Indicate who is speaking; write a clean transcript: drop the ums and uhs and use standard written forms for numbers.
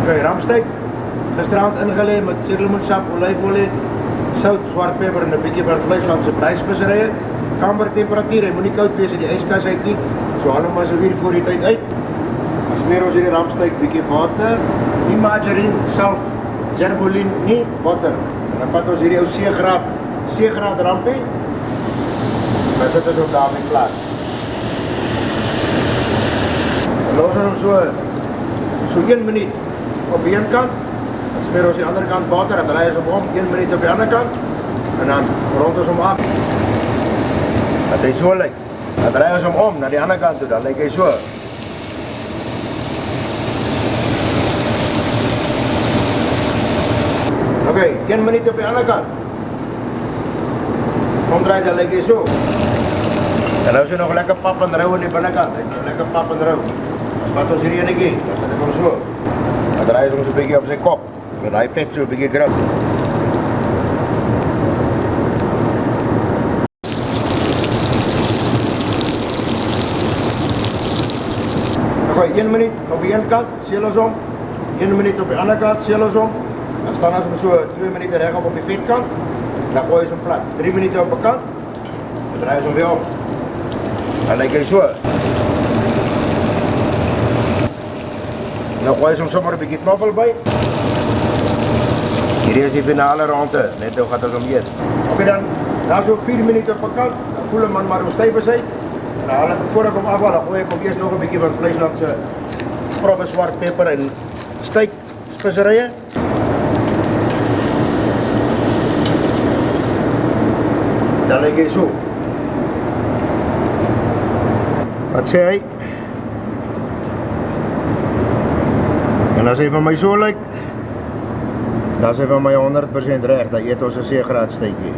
Speaker 1: Oké, ramsteak. Gisteravond ingeleid met citroensap, olijfolie, zout, zwart peper en een beetje van Vleeslandse prijsspecerijen. Kamertemperatuur, hij moet niet koud wees in die ijskast uit nie. So haal hom maar so hier voor die tyd uit. Dan smeer ons hierdie ramsteak bietjie water. Nie margarine, self, germoline, nie water. En dan vat ons hierdie ou C-graad rampie. Dan sit ons hom daarmee klaar. Dan los ons hom so 1 minuut op die een kant. Dan smeer ons die andere kant water, dan draai ons hom om 1 minuut op die andere kant. En dan rond ons hom af. Dat hy so lyk. Dan draai ons hom om na die ander kant toe, dan lyk hy so. Oké, 1 minuut op die ander kant. Omdraai, dan lyk hy so. En nou is hy nog lekker pap en rauw in die binnenkant. Lekker pap en rauw. Dan vat ons hierdie enetjie, dan sit ek hom so. Dan draai ons 'n bietjie op sy kop. Met hy vet so 'n bietjie gril. Oké, 1 minuut op die een kant, seel ons om. 1 minuut op die ander kant, seel ons om. Dan staan ons hom so 2 minute regop op die vetkant. Dan gooi ons hom plat. 3 minute op 'n kant. Dan draai ons hom weer om. Dan lyk hy so. Nou gooi ons hom sommer 'n bietjie knoffel by. Hierdie is die finale ronde, net nou gaan ons hom eet. Oké dan, na so 4 minute op 'n kant, dan voel hom maar hoe styf is hy. En dan haal ek hom, voordat ek hom afhaal, dan gooi ek hom eers nog 'n bietjie van Vleeslandse grove swart peper en steak speserye. Dan lyk hy so. Wat sê hy? En as hy van my so lyk, dan is hy van my 100% reg, dan eet ons 'n C-graad steekie.